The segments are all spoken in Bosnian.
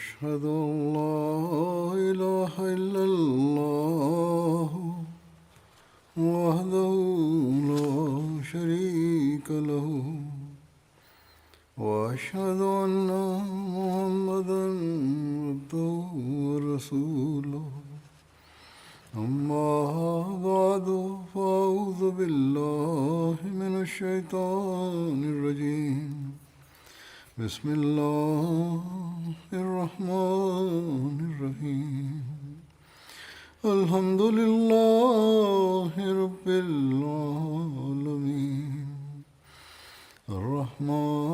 أشهد أن لا إله إلا الله وحده لا شريك له وأشهد أن محمدا عبده ورسوله أما بعد فأعوذ بالله من الشيطان الرجيم بسم الله الرحمن الرحيم الحمد لله رب العالمين الرحمن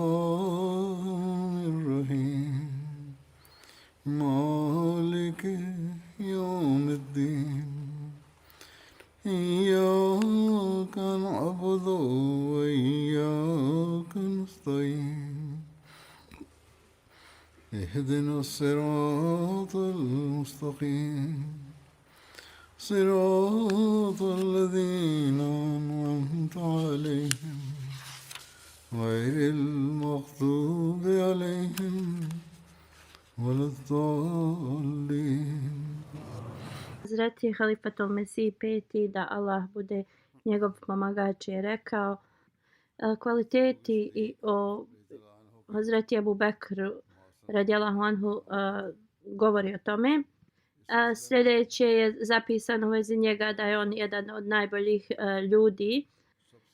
الرحيم مالك يوم الدين إياك نعبد وإياك نستعين اهدنا الصراط المستقيم صراط الذين أنعمت عليهم غير المغضوب عليهم ولا الضالين. Hazreti Halifatul Mesih peti, da Allah bude njegov pomagač, je rekao kvaliteti i o Hazreti Ebu Bekru radijallahu anhu govori o tome. Sljedeće je zapisano u vezi njega da je on jedan od najboljih ljudi.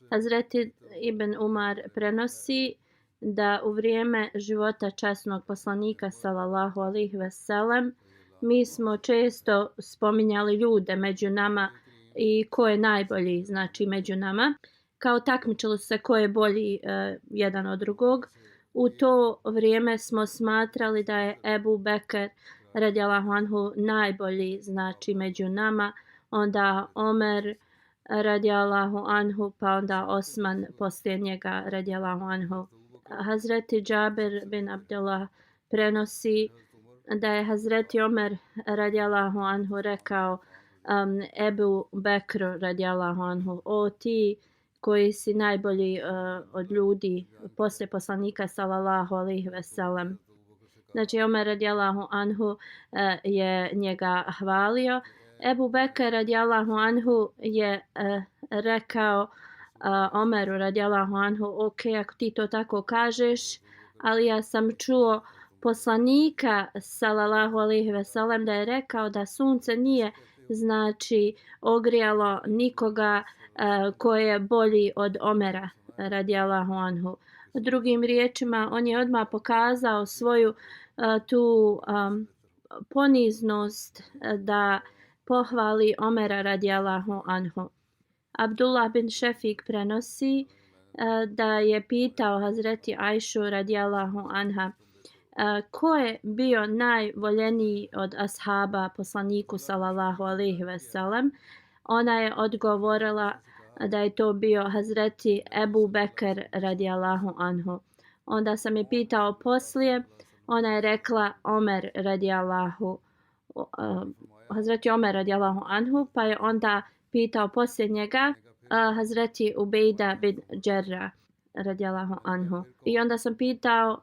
Hazreti Ibn Umar prenosi da u vrijeme života časnog poslanika sallallahu alejhi ve sellem mi smo često spominjali ljude među nama i ko je najbolji, znači među nama. Kao takmičilo se ko je bolji jedan od drugog. U to vrijeme smo smatrali da je Ebu Bekr radijallahu anhu najbolji, znači među nama, onda Omer radijallahu anhu, pa onda Osman poslije njega radijallahu anhu. Hazreti Džabir bin Abdullah prenosi da je Hazreti Omer radijallahu anhu rekao Ebu Bekru radijallahu anhu: o ti koji si najbolji od ljudi poslije poslanika sallallahu alejhi ve sellem. Znači Omer radijallahu anhu je njega hvalio. Ebu Bekr radijallahu anhu je rekao Omeru radijallahu anhu: ok, ako ti to tako kažeš, ali ja sam čuo poslanika sallallahu alejhi ve sellem da je rekao da sunce nije znači ogrijalo nikoga ko je bolji od Omera radijallahu anhu. Drugim riječima, on je odmah pokazao svoju tu poniznost da pohvali Omera radijallahu anhu. Abdullah bin Šefik prenosi da je pitao Hazreti Ajšu radijallahu anha ko je bio najvoljeniji od ashaba poslaniku sallallahu alejhi ve sellem. Ona je odgovorila da je to bio Hazreti Ebu Bekr radijallahu anhu. Onda sam je pitao poslije, ona je rekla Omer radijallahu Hazreti Omer radijallahu anhu, pa je onda pitao poslije njega Hazreti Ubejda bin Džerra radijallahu anhu. I onda sam pitao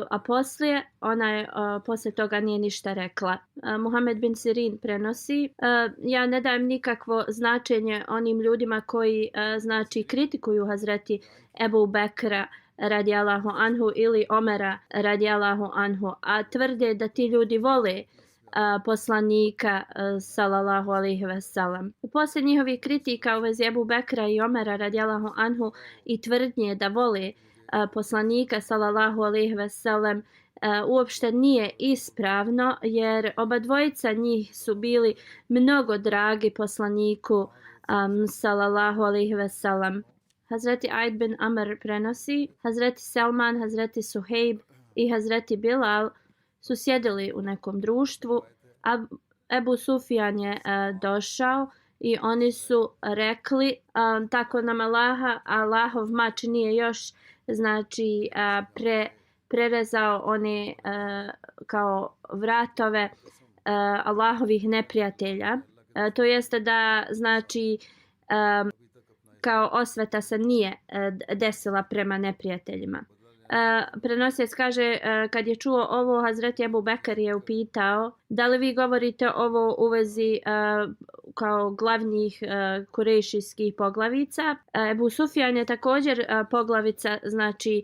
a poslije, ona je poslije toga nije ništa rekla. Muhammed bin Sirin prenosi: ja ne dajem nikakvo značenje onim ljudima koji znači kritikuju Hazreti Ebu Bekra radijallahu anhu ili Omera radijallahu anhu, a tvrde da ti ljudi vole poslanika sallallahu alejhi ve sellem. Poslije njihovih kritika u vezi Ebu Bekra i Omera radijallahu anhu i tvrdnje da vole poslanika sallallahu alejhi ve sellem uopšte nije ispravno, jer oba dvojica njih su bili mnogo dragi poslaniku sallallahu alejhi ve sellem. Hazreti Aid bin Amr prenosi: Hazreti Selman, Hazreti Suhejb i Hazreti Bilal su sjedili u nekom društvu, a Ebu Sufjan je došao i oni su rekli tako nam Allaha, Allahov mač nije još znači prerezao one kao vratove Allahovih neprijatelja. To jeste da znači kao osveta se nije desila prema neprijateljima. Prenosilac kaže kad je čuo ovo, Hazreti Ebu Bekr je upitao da li vi govorite ovo u vezi kao glavnih kurejšijskih poglavica. Ebu Sufjan je također poglavica, znači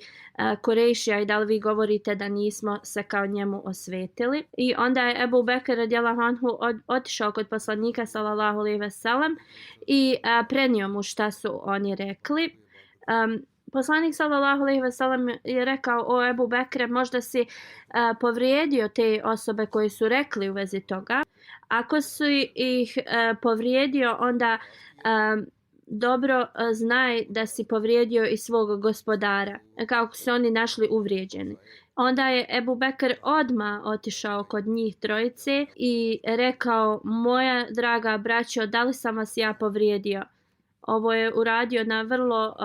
Kurejšija, i da li vi govorite da nismo se kao njemu osvetili. I onda je Ebu Bekr radijallahu anhu otišao kod poslanika sallallahu alejhi ve sellem i prenio mu šta su oni rekli. Poslanik sallallahu alejhi ve sellem je rekao: o Ebu Bekre, možda si povrijedio te osobe koje su rekli u vezi toga. Ako su ih povrijedio, onda dobro znaj da si povrijedio i svog gospodara, kako se oni našli uvrijeđeni. Onda je Ebu Bekr odmah otišao kod njih trojice i rekao: moja draga braćo, da li sam vas ja povrijedio? Ovo je uradio na vrlo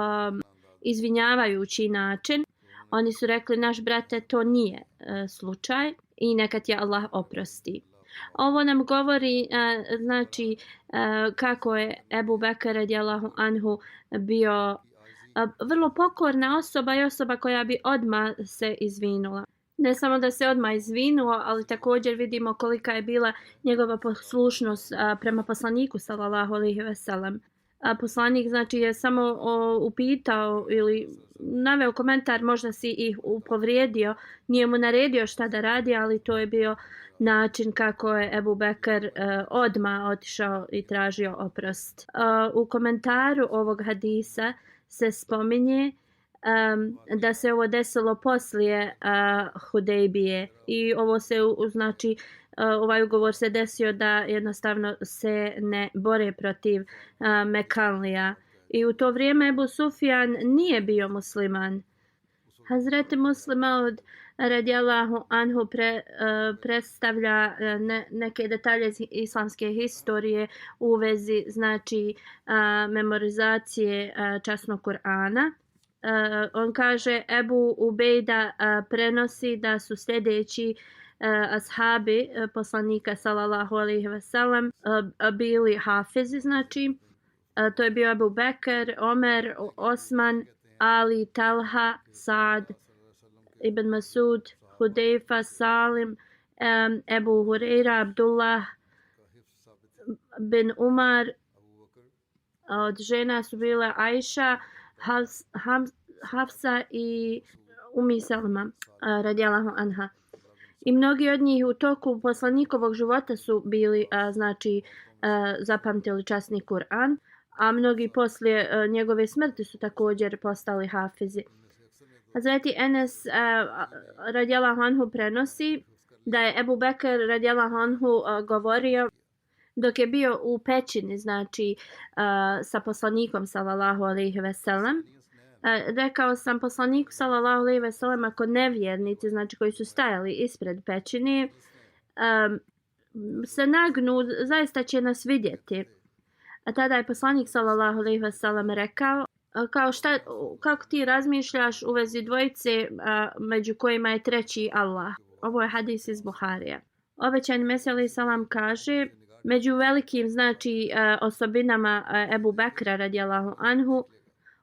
izvinjavajući način. Oni su rekli: naš brate, to nije slučaj i neka ti Allah oprosti. Ovo nam govori znači kako je Ebu Bekr radijallahu anhu bio vrlo pokorna osoba i osoba koja bi odmah se izvinula. Ne samo da se odmah izvinuo, ali također vidimo kolika je bila njegova poslušnost prema poslaniku sallallahu alejhi ve sellem. Poslanik znači je samo upitao ili naveo komentar: možda si ih povrijedio, nije mu naredio šta da radi, ali to je bio način kako je Ebu Bekr odmah otišao i tražio oprost. U komentaru ovog hadisa se spominje da se ovo desilo poslije Hudejbije i ovo se znači ovaj ugovor se desio da jednostavno se ne bore protiv Mekanlija. I u to vrijeme Ebu Sufjan nije bio musliman. Hazreti Muslim Maud radijallahu anhu predstavlja neke detalje iz islamske historije u vezi znači memorizacije časnog Kur'ana. On kaže: Ebu Ubejda prenosi da su sljedeći ashabi poslanika sallallahu alejhi ve sellem bili hafizi, znači to je bio Ebu Bekr, Omer, Osman, Ali, Talha, Saad, Ibn Masud, Hudejfa, Salim, Ebu Hureyra, Abdullah bin Umar. Od žena su bile Aisha, Hafsa i Umi Salma radijallahu anha. I mnogi od njih u toku poslanikovog života su bili znači zapamtili časni Kur'an, a mnogi poslije njegove smrti su također postali hafizi. Hazreti Enes radijallahu anhu prenosi da je Ebu Bekr radijallahu anhu govorio dok je bio u pećini, znači sa poslanikom sallallahu alejhi ve sellem. Rekao sam poslaniku sallallahu alejhi ve sellem: ako nevjernici, znači koji su stajali ispred pećine, se nagnu, zaista će nas vidjeti. A tada je poslanik sallallahu alejhi ve sellem rekao: kako ti razmišljaš u vezi dvojice među kojima je treći Allah? Ovo je hadis iz Buharija. Obećani Mesija alejhi selam kaže: među velikim znači osobinama Ebu Bekra radijallahu anhu,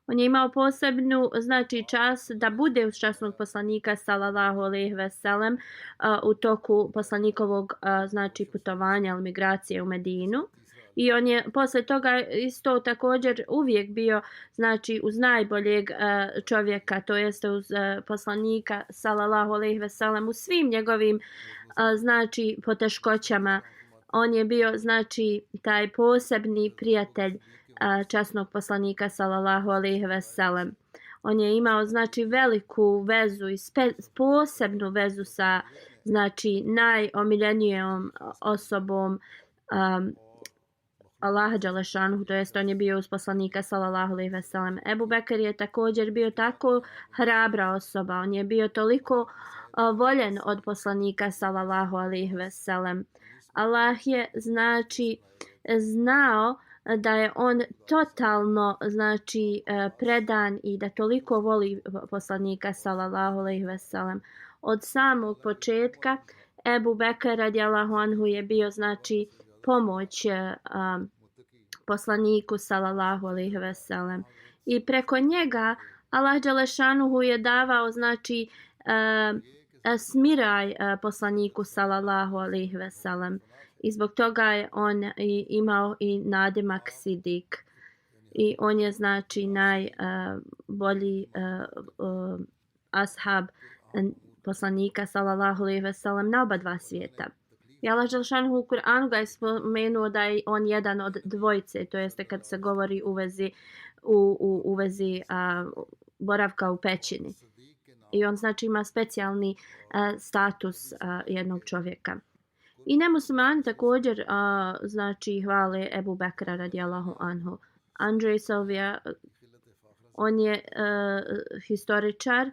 on je imao posebnu znači čast da bude uz časnog poslanika sallallahu alejhi ve sellem u toku poslanikovog znači putovanja ili migracije u Medinu. I on je posle toga isto također uvijek bio znači uz najboljeg čovjeka, to jeste uz poslanika sallallahu alejhi ve sellem u svim njegovim znači poteškoćama. On je bio znači taj posebni prijatelj časnog poslanika sallallahu alejhi ve sellem. On je imao znači veliku vezu i posebnu vezu sa znači najomiljenijom osobom Allaha dželešanuhu, to jest on je bio uz poslanika sallallahu alejhi ve sellem. Ebu Bekr je također bio tako hrabra osoba, on je bio toliko voljen od poslanika sallallahu alejhi ve sellem. Allah je znači znao da je on totalno znači predan i da toliko voli poslanika sallallahu alejhi ve sellem. Od samog početka Ebu Bekr radijallahu anhu je bio znači pomoć poslaniku sallallahu alejhi ve sellem i preko njega Allah dželešanuhu je davao znači smiraj poslaniku sallallahu alejhi ve sellem i zbog toga je on imao i nadimak Sidik i on je znači najbolji ashab poslanika sallallahu alejhi ve sellem na oba dva svijeta. I Allah dželešanuhu u Kur'anu ga je spomenuo da je on jedan od dvojice, to jeste kad se govori u vezi boravka u pećini. I on znači ima specijalni status jednog čovjeka. I nemuslimani također znači hvale Ebu Bekra radijallahu anhu. Andrej Sovija, on je historičar,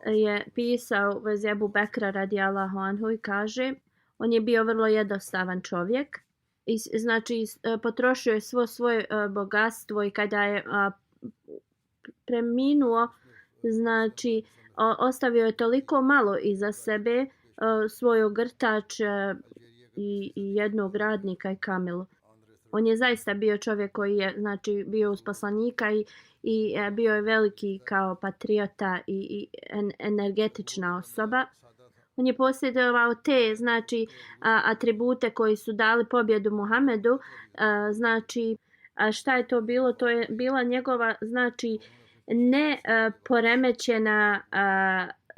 je pisao u vezi Ebu Bekra radijallahu anhu i kaže on je bio vrlo jednostavan čovjek i znači potrošio je svo svoje bogatstvo i kada je preminuo znači ostavio je toliko malo iza sebe, svoj ogrtač i jednog radnika i kamilu. On je zaista bio čovjek koji je znači bio uz poslanika i bio je veliki kao patriota i energetična osoba. On je posjedovao te znači atribute koji su dali pobjedu Muhamedu. Znači šta je to bilo? To je bila njegova znači ne poremećena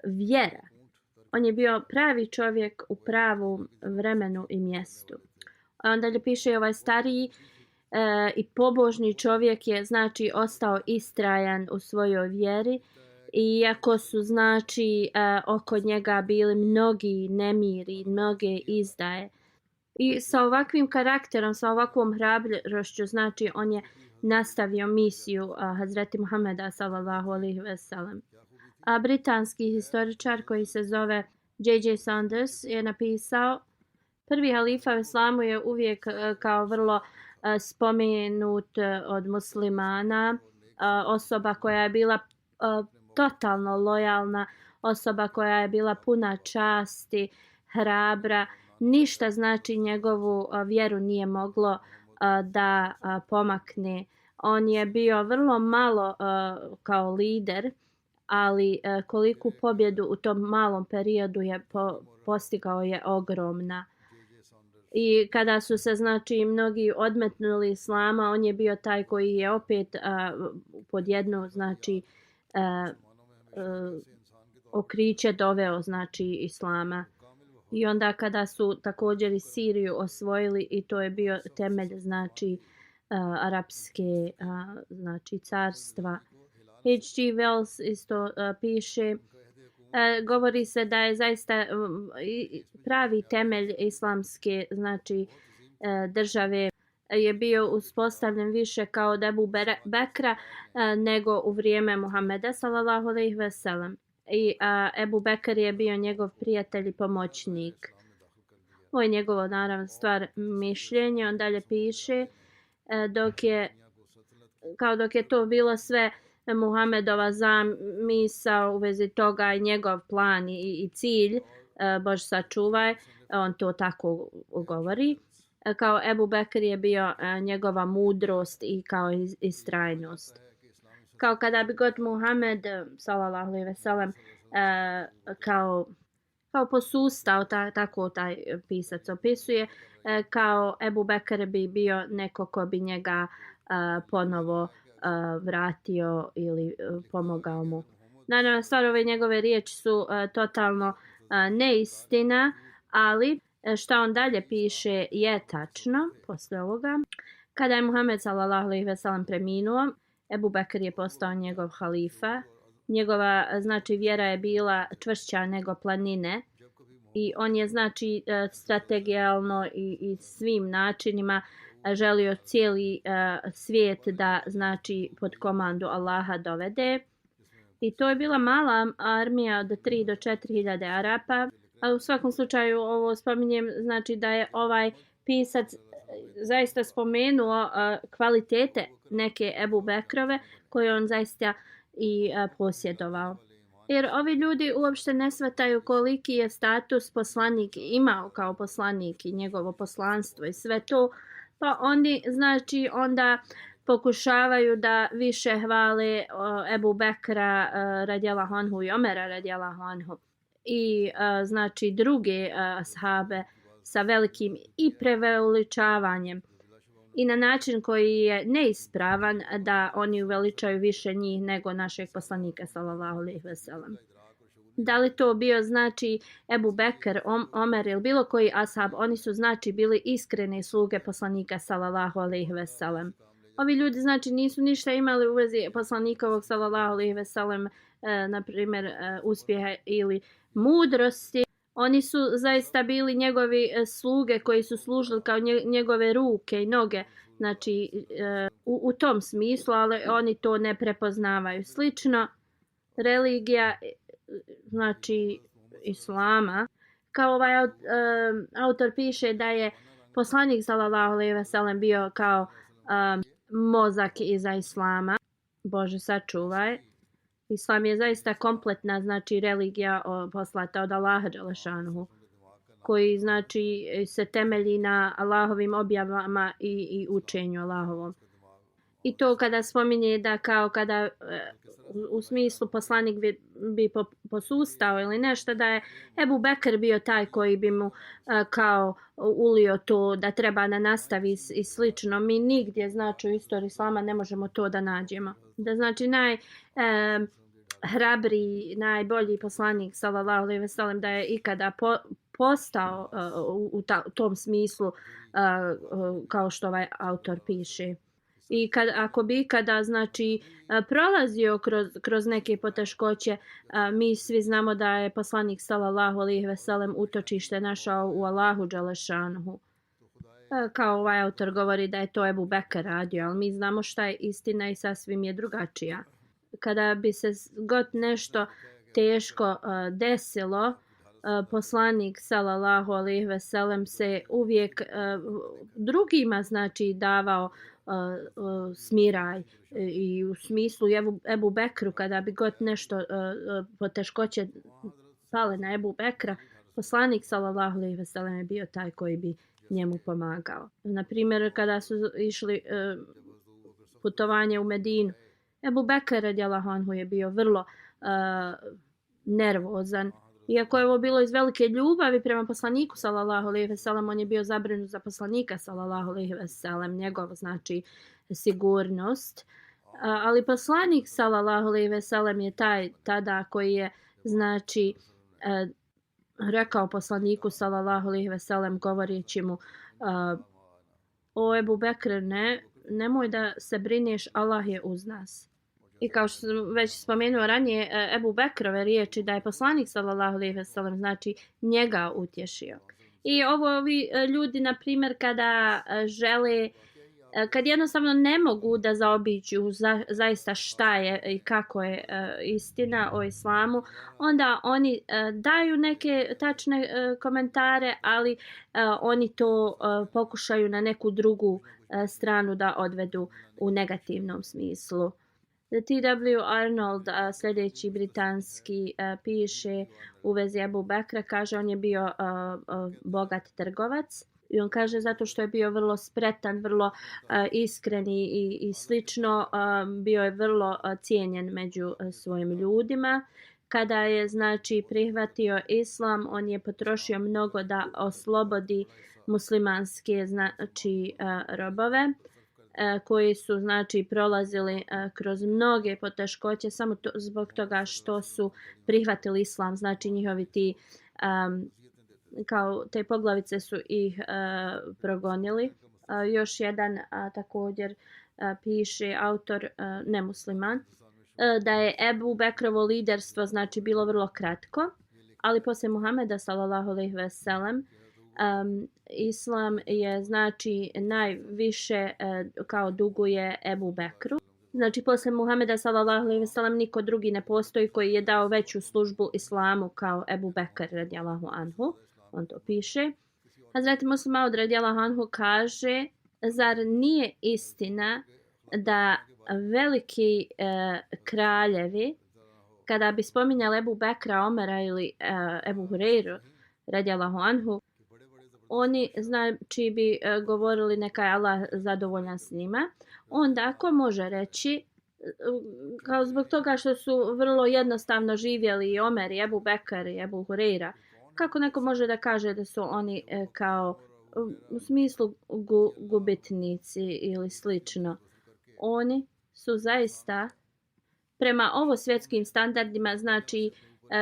vjera. On je bio pravi čovjek u pravom vremenu i mjestu. Onda je piše ovaj stariji i pobožni čovjek je znači ostao istrajan u svojoj vjeri, iako su znači oko njega bili mnogi nemiri, mnoge izdaje. I sa ovakvim karakterom, sa ovakvom hrabrošću, znači on je nastavio misiju Hazreti Muhameda sallallahu alejhi ve sellem. A britanski historičar koji se zove J.J. Saunders je napisao: prvi halifa u islamu je uvijek kao vrlo spomenut od muslimana, osoba koja je bila totalno lojalna, osoba koja je bila puna časti, hrabra. Ništa znači njegovu vjeru nije moglo da pomakne. On je bio vrlo malo kao lider, ali koliku pobjedu u tom malom periodu je postigao je ogromna. I kada su se znači mnogi odmetnuli islama, on je bio taj koji je opet pod jedno znači okriće doveo znači islama. I onda kada su također i Siriju osvojili, i to je bio temelj znači arapske znači carstva. H.G. Wells isto piše, govori se da je zaista pravi temelj islamske znači države je bio uspostavljen više kao od Ebu Bekra nego u vrijeme Muhameda sallallahu alejhi ve sellem. I Ebu Bekr je bio njegov prijatelj i pomoćnik. Ovo je njegovo naravno stvar mišljenja. On dalje piše dok je to bilo sve Muhamedova zamisao u vezi toga i njegov plan i cilj, Bože sačuvaj, on to tako govori. Kao Ebu Bekr je bio njegova mudrost i kao istrajnost. Kao kada bi god Muhammed sallallahu alejhi ve sellem kao posustao, tako taj pisac opisuje, kao Ebu Bekr bi bio neko ko bi njega ponovo vratio ili pomogao mu. Naravno, stvar ove njegove riječi su totalno neistina, ali šta on dalje piše je tačno posle ovoga. Kada je Muhammed sallallahu alejhi ve sellem preminuo, Ebu Bekr je postao njegov halifa. Njegova znači vjera je bila čvršća nego planine i on je znači strategijalno i svim načinima želio cijeli svijet da znači pod komandu Allaha dovede. I to je bila mala armija od 3 do 4 hiljade Arapa. Ali u svakom slučaju ovo spominjem znači da je ovaj pisac zaista spomenuo kvalitete neke Ebu Bekrove koje on zaista i posjedovao. Jer ovi ljudi uopšte ne shvataju koliki je status poslanik imao kao poslanik i njegovo poslanstvo i sve to. Pa oni znači onda pokušavaju da više hvale Ebu Bekra radijallahu anhu i Omera radijallahu anhu i znači druge ashabe sa velikim i preveličavanjem i na način koji je neispravan da oni uveličaju više njih nego našeg poslanika sallallahu alejhi ve sellem. Da li to bio znači Ebu Bekr, Omer ili bilo koji ashab, oni su znači bili iskrene sluge poslanika sallallahu alejhi ve sellem. Ovi ljudi znači nisu ništa imali u vezi poslanikovog sallallahu alejhi ve sellem, na primjer uspjeha ili mudrosti. Oni su zaista bili njegovi sluge koji su služili kao njegove ruke i noge, znači u tom smislu, ali oni to ne prepoznavaju. Slično religija, znači islama, kao ovaj autor piše da je poslanik sallallahu alejhi ve sellem bio kao mozak iza islama. Bože sačuvaj. Islam je zaista kompletna znači religija poslata od Allaha dželešanuhu, koji znači se temelji na Allahovim objavama i učenju Allahovom. I to kada spominje da kao kada u smislu poslanik bi posustao ili nešto, da je Ebu Bekr bio taj koji bi mu kao ulio to da treba da nastavi i slično. Mi nigdje znači u istoriji islama ne možemo to da nađemo. Da znači najhrabriji, najbolji poslanik sallallahu alejhi ve sellem da je ikada postao u tom smislu kao što ovaj autor piše. I ako bi ikada znači prolazio kroz neke poteškoće, mi svi znamo da je poslanik sallallahu alejhi ve sellem utočište našao u Allahu dželešanuhu. Kao ovaj autor govori da je to Ebu Bekr radio, ali mi znamo šta je istina i sasvim je drugačija. Kada bi se god nešto teško desilo, poslanik sallallahu alejhi ve sellem se uvijek drugima znači davao smiraj i u smislu Ebu Bekru kada bi god nešto poteškoće pale na Ebu Bekra, poslanik sallallahu alejhi ve sellem je bio taj koji bi njemu pomagao. Na primjer kada su išli putovanje u Medinu, Ebu Bekr radijallahu anhu je bio vrlo nervozan. Iako je ovo bilo iz velike ljubavi prema poslaniku sallallahu alejhi ve sellem, on je bio zabrinut za poslanika sallallahu alejhi ve sellem, njegov znači sigurnost. Ali poslanik sallallahu alejhi ve sellem je taj tada koji je znači rekao poslaniku sallallahu alejhi ve sellem govoreći mu o Ebu Bekr, nemoj da se brineš, Allah je uz nas. I kao što sam već spomenuo ranije, Ebu Bekrove riječi da je poslanik sallallahu alejhi ve sellem znači njega utješio. I ovi ljudi, na primjer, kada žele, kad jednostavno ne mogu da zaobiđu zaista šta je i kako je istina o islamu, onda oni daju neke tačne komentare, ali oni to pokušaju na neku drugu stranu da odvedu u negativnom smislu. T.W. Arnold, sljedeći britanski, piše u vezi Ebu Bekra, kaže on je bio bogat trgovac i on kaže zato što je bio vrlo spretan, vrlo iskren i slično, bio je vrlo cijenjen među svojim ljudima. Kada je znači prihvatio islam, on je potrošio mnogo da oslobodi muslimanske znači robove koji su znači prolazili kroz mnoge poteškoće samo zbog toga što su prihvatili islam, znači njihovi ti kao te poglavice su ih progonili. Još jedan također piše autor nemusliman da je Ebu Bekrovo liderstvo znači bilo vrlo kratko, ali poslije Muhameda sallallahu alejhi ve sellem islam je znači najviše kao duguje Ebu Bekru. Znači poslije Muhameda sallallahu alejhi ve sellem niko drugi ne postoji koji je dao veću službu islamu kao Ebu Bekr radijallahu anhu. On to piše. Hazreti Muslim Maud radijallahu anhu kaže: zar nije istina da veliki kraljevi kada bi spominjali Ebu Bekra, Omera ili Ebu Hureyru radijallahu anhu, oni znači bi govorili neka je Allah zadovoljan s njima. Onda ako može reći kao zbog toga što su vrlo jednostavno živjeli i Omer i Ebu Bekar i Ebu Hureyra, kako neko može da kaže da su oni kao u smislu gubitnici ili slično. Oni su zaista prema ovo svjetskim standardima znači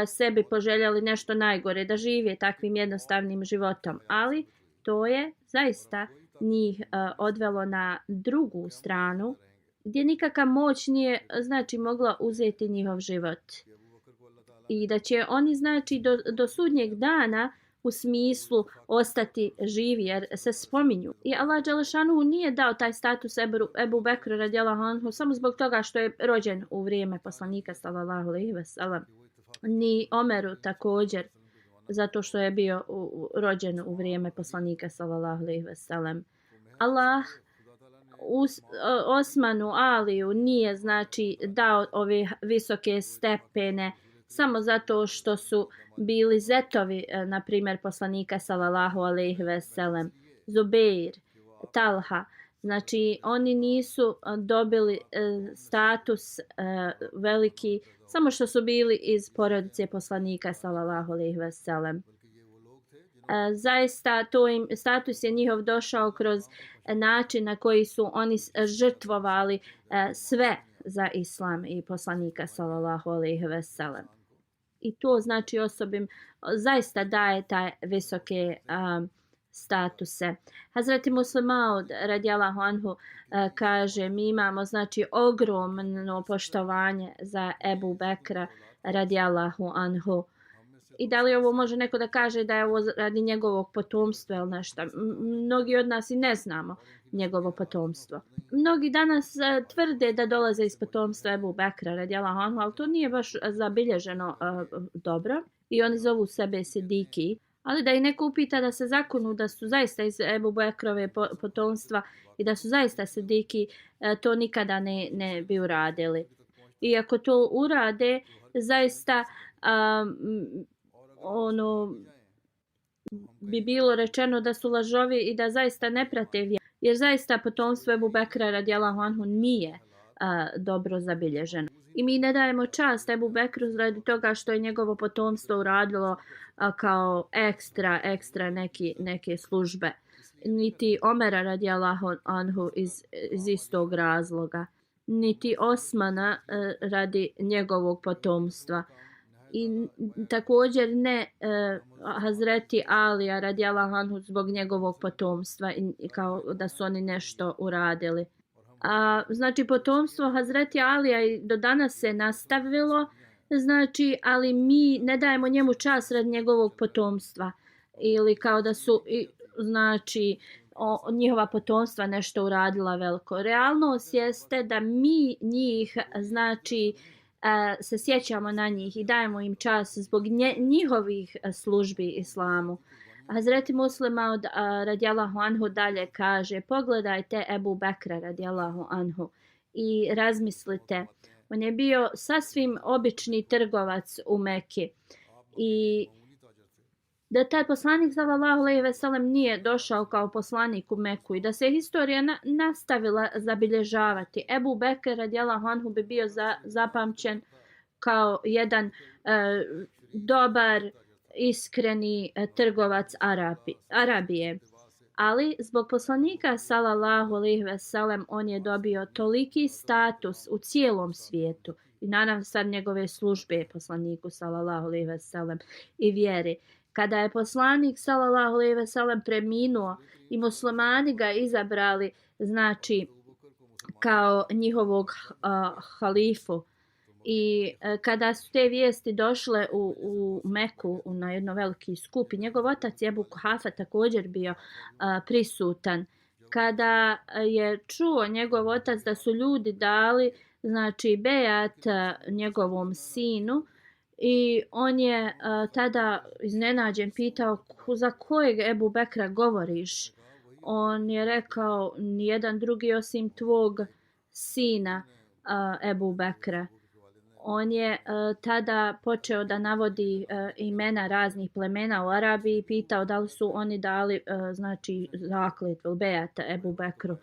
sebi poželjeli nešto najgore, da žive takvim jednostavnim životom. Ali to je zaista njih odvelo na drugu stranu gdje nikakva moć nije znači mogla uzeti njihov život. I da će oni znači do sudnjeg dana u smislu ostati živi jer se spominju. I Allah dželešanu nije dao taj status Ebu Bekru radijallahu anhu samo zbog toga što je rođen u vrijeme poslanika sallallahu alejhi ve sellem. Ni Omeru također zato što je bio rođen u vrijeme poslanika sallallahu alejhi ve sellem. Allah Osmanu Aliju nije znači dao ove visoke stepene samo zato što su bili zetovi, na primjer poslanika sallallahu alejhi ve sellem, Zubeir, Talha. Znači oni nisu dobili status veliki samo što su bili iz porodice poslanika sallallahu alejhi ve sellem. Zaista status je njihov došao kroz način na koji su oni žrtvovali sve za islam i poslanika sallallahu alejhi ve sellem. I to znači osobim zaista daje taj visoke statuse. Hazreti Muslim Maud radijallahu anhu kaže mi imamo znači ogromno poštovanje za Ebu Bekra radijallahu anhu. I da li ovo može neko da kaže da je ovo radi njegovog potomstva ili nešto? Mnogi od nas i ne znamo njegovo potomstvo. Mnogi danas tvrde da dolaze iz potomstva Ebu Bekra radijallahu anhu, ali to nije baš zabilježeno dobro. I oni zovu sebe sidiki. Ali da i neko upita da se zakonu da su zaista iz Ebu Bekrove potomstva i da su zaista sidiki, to nikada ne bi uradili. I ako to urade, zaista ono bi bilo rečeno da su lažovi i da zaista ne prate vjeru. Jer zaista potomstvo Ebu Bekra radijallahu anhu nije dobro zabilježeno. I mi ne dajemo čast Ebu Bekru radi toga što je njegovo potomstvo uradilo kao ekstra neke službe. Niti Omera radijallahu anhu iz istog razloga. Niti Osmana radi njegovog potomstva. I također ne Hazreti Alija radijallahu anhu zbog njegovog potomstva i kao da su oni nešto uradili. Znači potomstvo Hazreti Alija i do danas se nastavilo, znači, ali mi ne dajemo njemu čast radi njegovog potomstva ili kao da su znači njihova potomstva nešto uradila veliko. Realnost jeste da mi njih znači se sjećamo na njih i dajemo im čast zbog njihovih službi islamu. Hazreti Muslima radijallahu anhu dalje kaže pogledajte Ebu Bekra radijallahu anhu i razmislite. On je bio sasvim obični trgovac u Meki i da taj poslanik sallallahu alejhi ve sellem nije došao kao poslanik u Meku i da se historija nastavila zabilježavati. Ebu Bekr radijallahu anhu bi bio zapamćen kao jedan dobar, iskreni trgovac Arabije. Ali zbog poslanika sallallahu alejhi ve sellem on je dobio toliki status u cijelom svijetu i naravno sad njegove službe poslaniku sallallahu alejhi ve sellem i vjeri. Kada je poslanik sallallahu alejhi ve sellem preminuo i muslimani ga izabrali znači kao njihovog halifu i kada su te vijesti došle u Meku na jedno veliki skup i njegov otac Ebu Kuhafa također bio prisutan. Kada je čuo njegov otac da su ljudi dali znači bejat njegovom sinu i on je tada iznenađen pitao za kojeg Ebu Bekra govoriš. On je rekao nijedan drugi osim tvog sina Ebu Bekra. on je tada počeo da navodi imena raznih plemena u Arabiji i pitao da li su oni dali znači zakletvu bejat Ebu Bekru.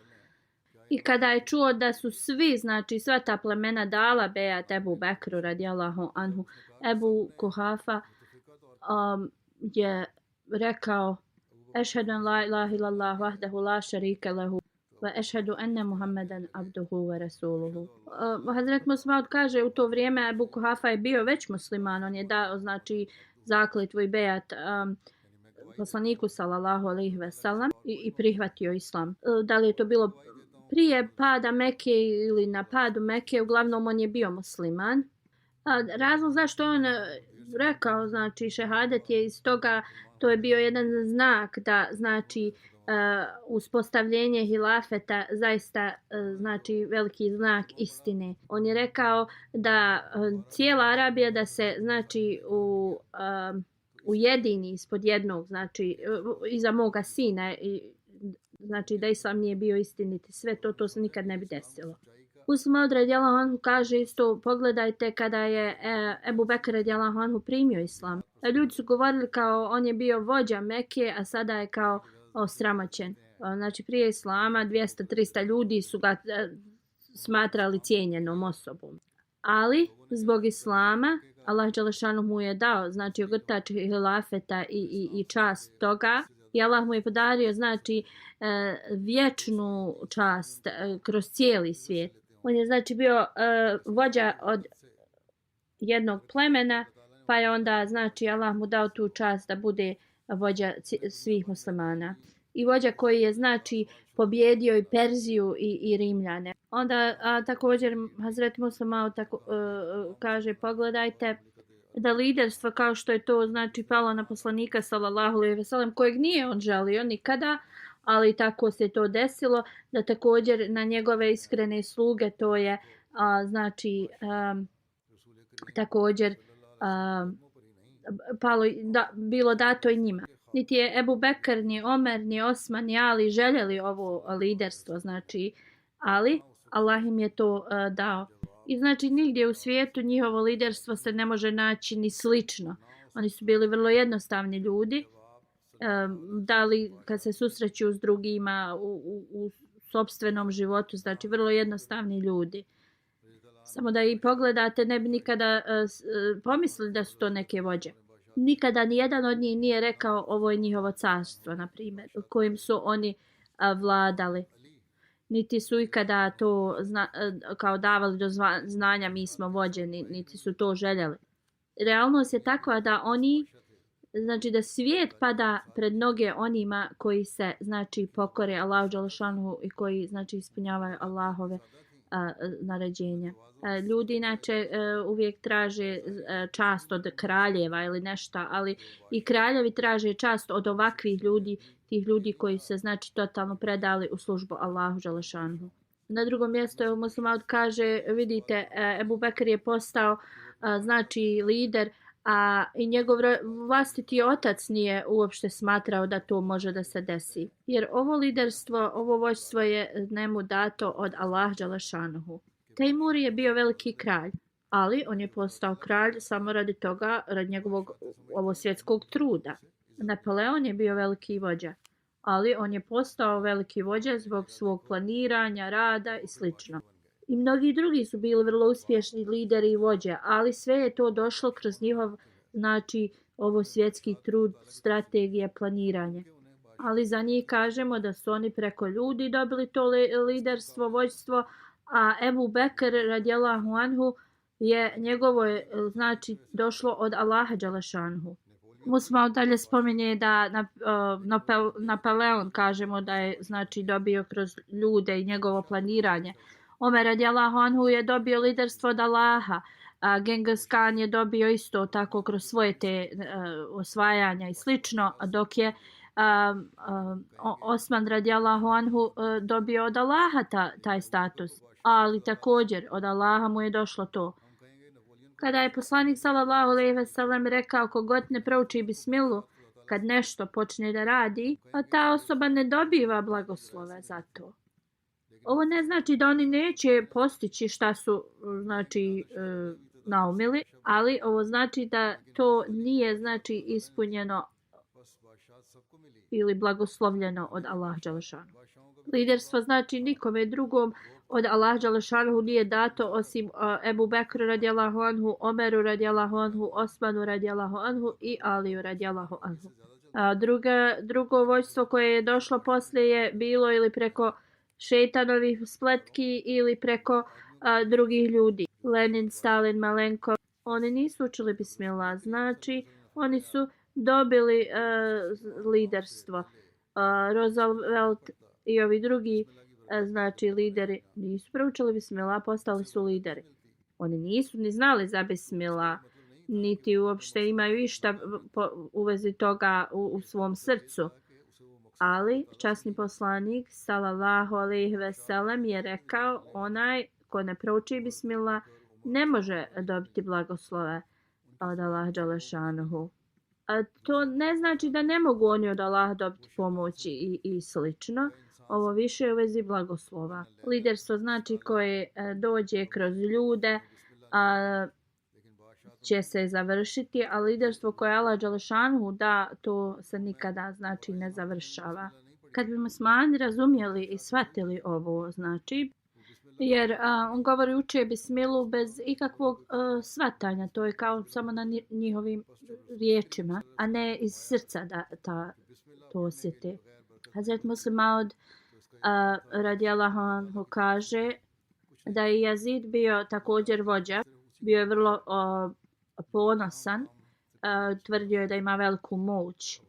I kada je čuo da su svi, znači sva ta plemena dala bejat Ebu Bekru radijallahu anhu, Ebu Kuhafa je rekao Ešhedu en la ilaha illallah vahdehu la šarike lehu wa ešhedu enne Muhammeden abduhu wa rasuluhu. Hazret Musmaud kaže u to vrijeme Ebu Kuhafa je bio već musliman, on je dao znači zakletvu i bejat poslaniku sallallahu alejhi ve sellem i prihvatio islam. Da li je to bilo prije pada Mekke ili na padu Mekke, uglavnom on je bio musliman. Razlog zašto on rekao znači šehadet je iz toga, to je bio jedan znak da znači uspostavljenje hilafeta zaista znači veliki znak istine. On je rekao da cijela Arabija da se znači ujedini ispod jednog, znači iza moga sina, i znači da islam nije bio istiniti, sve to se nikad ne bi desilo. Usmaud radijallahu anhu kaže isto, pogledajte kada je Ebu Bekr radijallahu anhu primio islam. Ljudi su govorili kao on je bio vođa Mekke, a sada je kao osramoćen. Znači prije islama 200-300 ljudi su ga smatrali cijenjenom osobom. Ali zbog islama Allah dželešanu mu je dao znači ogrtač hilafeta i čast toga. I Allah mu je podario znači vječnu čast kroz cijeli svijet. On je znači bio vođa od jednog plemena, pa je onda znači Allah mu dao tu čast da bude vođa svih muslimana. I vođa koji je znači pobjedio i Perziju i Rimljane. Onda također Hazret Muslim kaže pogledajte da liderstvo kao što je to znači palo na poslanika sallallahu alejhi ve sellem, kojeg nije on želio nikada, ali tako se to desilo, da također na njegove iskrene sluge to je znači također bilo dato i njima. Niti je Ebu Bekr, ni Omer, ni Osman, ni Ali željeli ovo liderstvo, znači, ali Allah im je to dao. I znači nigdje u svijetu njihovo liderstvo se ne može naći ni slično. Oni su bili vrlo jednostavni ljudi. Da li kad se susreću s drugima u sopstvenom životu, znači vrlo jednostavni ljudi. Samo da ih pogledate, ne bi nikada pomislili da su to neke vođe. Nikada nijedan od njih nije rekao ovo je njihovo carstvo, na primjer, kojim su oni vladali. Niti su ikada to kao davali do znanja mi smo vođeni, niti su to željeli. Realnost je takva da oni, znači da svijet pada pred noge onima koji se znači pokore Allahu dželešanu i koji znači ispunjavaju Allahove naređenja. Ljudi inače uvijek traže čast od kraljeva ili nešto, ali i kraljevi traže čast od ovakvih ljudi, tih ljudi koji se znači totalno predali u službu Allahu dželešanu. Na drugom mjestu Muslimaud kaže, vidite, Ebu Bekr je postao znači lider, a i njegov vlastiti otac nije uopšte smatrao da to može da se desi. Jer ovo liderstvo, ovo vođstvo je njemu dato od Allah dželešanu. Tejmur je bio veliki kralj, ali on je postao kralj samo radi toga, radi njegovog svjetskog truda. Napoleon je bio veliki vođa, ali on je postao veliki vođa zbog svog planiranja, rada i sl. I mnogi drugi su bili vrlo uspješni lideri i vođe, ali sve je to došlo kroz njihov, znači, ovo svjetski trud, strategije, planiranje. Ali za njih kažemo da su oni preko ljudi dobili to liderstvo, vođstvo, a Ebu Bekr radijallahu anhu je njegovo znači došlo od Allaha dželešanhu. Muslimaud dalje spominje da Napoleon kažemo da je znači dobio kroz ljude i njegovo planiranje. Omer radijallahu anhu je dobio liderstvo od Allaha. Genghis Khan je dobio isto tako kroz svoje te osvajanja i slično, dok je Osman radijallahu anhu dobio od Allaha taj status. Ali također od Allaha mu je došlo to. Kada je poslanik sallallahu alejhi ve sellem rekao kogod ne prouči bismilu kad nešto počne da radi, a ta osoba ne dobiva blagoslove za to. Ovo ne znači da oni neće postići šta su znači naumili, ali ovo znači da to nije znači ispunjeno ili blagoslovljeno od Allah dželešanu. Liderstvo znači nikome drugom od Allah dželešanu nije dato osim Ebu Bekru radijallahu anhu, Omeru radijallahu anhu, Osmanu radijallahu anhu i Aliju radijallahu anhu. Drugo vođstvo koje je došlo poslije je bilo ili preko šejtanovih spletki ili preko drugih ljudi. Lenin, Stalin, Malenko, oni nisu učili bismillah, znači oni su dobili liderstvo. Roosevelt i ovi drugi znači lideri nisu proučili bismillah, postali su lideri. Oni nisu ni znali za bismillah, niti uopšte imaju išta u vezi toga u svom srcu. Ali časni poslanik sallallahu alejhi ve sellem je rekao, onaj ko ne prouči bismillah ne može dobiti blagoslove od Allah dželešanuhu. To ne znači da ne mogu oni od Allah dobiti pomoć i slično. Ovo više je u vezi blagoslova. Liderstvo znači koje dođe kroz ljude će se završiti, a liderstvo koje Allah dželešanuhu da, to se nikada znači ne završava. Kad bi muslimani razumjeli i shvatili ovo, znači, jer on govori uče bismilu bez ikakvog shvatanja, to je kao samo na njihovim riječima, a ne iz srca da to osjete. Hazret Muslim Maud radijallahu anhu kaže da je Yazid bio također vođa, bio je vrlo ponosan, tvrdio je da ima veliku moć.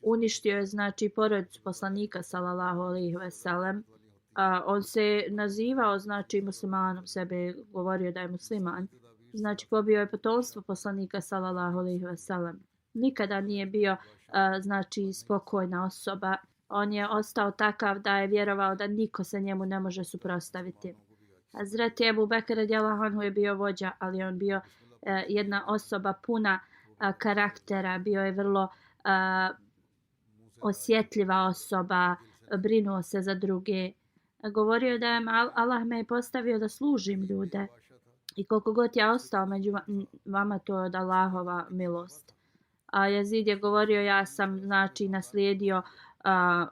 Uništio je znači porodicu poslanika sallallahu alejhi ve sellem. On se nazivao znači muslimanom, sebe govorio da je musliman. Znači pobio je potomstvo poslanika sallallahu alejhi ve sellem. Nikada nije bio znači spokojna osoba. On je ostao takav da je vjerovao da niko se njemu ne može suprotstaviti. Hazret Ebu Bekr radijallahu anhu je bio vođa, ali on bio jedna osoba puna karaktera, bio je vrlo osjetljiva osoba, brinuo se za druge. Govorio da je Allah me je postavio da služim ljude i koliko god ja ostao među vama, to je od Allahova milost. A Yazid je govorio, ja sam znači naslijedio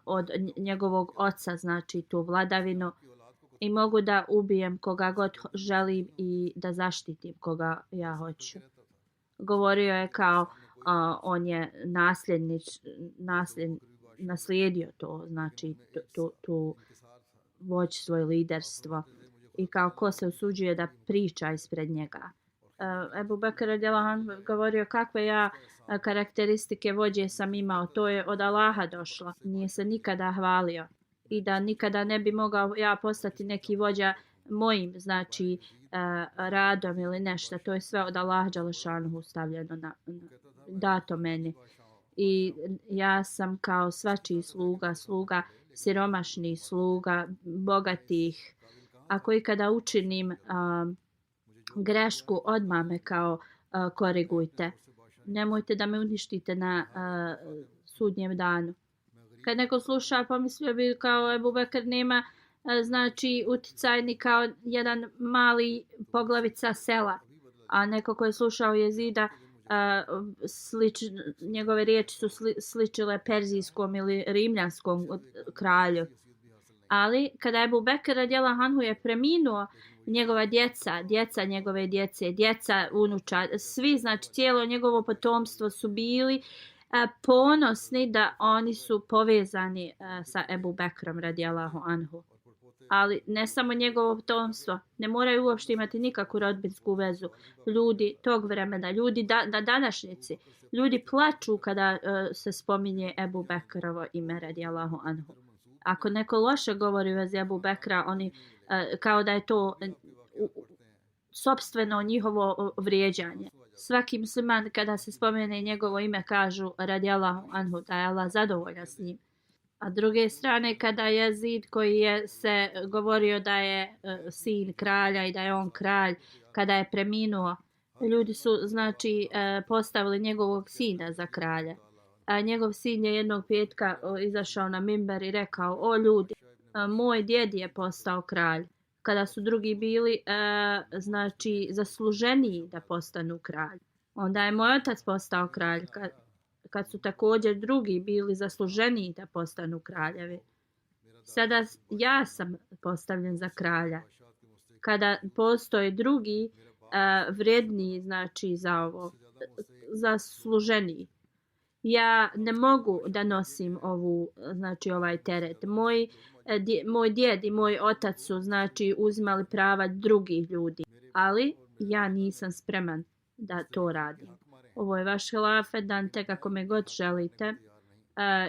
od njegovog oca znači tu vladavinu i mogu da ubijem koga god želim i da zaštitim koga ja hoću. Govorio je kao on je naslijedio to, znači tu vođstvo i liderstvo i kao ko se usuđuje da priča ispred njega. Ebu Bekr radijallahu anhu govorio kakve ja karakteristike vođe sam imao, to je od Allaha došlo. Nije se nikada hvalio i da nikada ne bi mogao ja postati neki vođa mojim znači radom ili nešto. To je sve od Allaha dželešanuhu stavljeno dato meni. I ja sam kao svačiji sluga siromašnih sluga, bogatih. Ako ikada učinim grešku, odmah me kao korigujte. Nemojte da me uništite na sudnjem danu. Kad neko sluša, pomislio bi kao Ebu Bekr nema znači uticajni kao jedan mali poglavica sela. A neko ko je slušao Jezida, njegove riječi su sličile perzijskom ili rimljanskom kralju. Ali kada je Ebu Bekr radijallahu anhu je preminuo, njegova djeca njegove djece, djeca unuča, svi znači cijelo njegovo potomstvo su bili ponosni da oni su povezani sa Ebu Bekrom radijallahu anhu. Ali ne samo njegovo potomstvo, ne moraju uopšte imati nikakvu rodbinsku vezu. Ljudi tog vremena, ljudi na današnjici, ljudi plaču kada se spominje Ebu Bekrovo ime radijallahu anhu. Ako neko loše govori u vezi Ebu Bekra, oni kao da je to sopstveno njihovo vrijeđanje. Svaki musliman kada se spomene njegovo ime kažu radijallahu anhu, da je Allah zadovoljan s njim. A druge strane kada Yazid koji je se govorio da je sin kralja i da je on kralj, kada je preminuo, ljudi su znači postavili njegovog sina za kralja. A njegov sin je jednog petka izašao na mimber i rekao, o ljudi, moj djed je postao kralj. kada su drugi bili znači zasluženiji da postanu kralj. Onda je moj otac postao kralj kad su također drugi bili zasluženiji da postanu kraljevi. Sada ja sam postavljen za kralja. Kada postoje drugi vrijedniji, znači za ovo, zasluženiji. Ja ne mogu da nosim znači ovaj teret. Moj djed i moj otac su znači uzimali prava drugih ljudi, ali ja nisam spreman da to radim. Ovo je vaš hilafet, danite kako me god želite.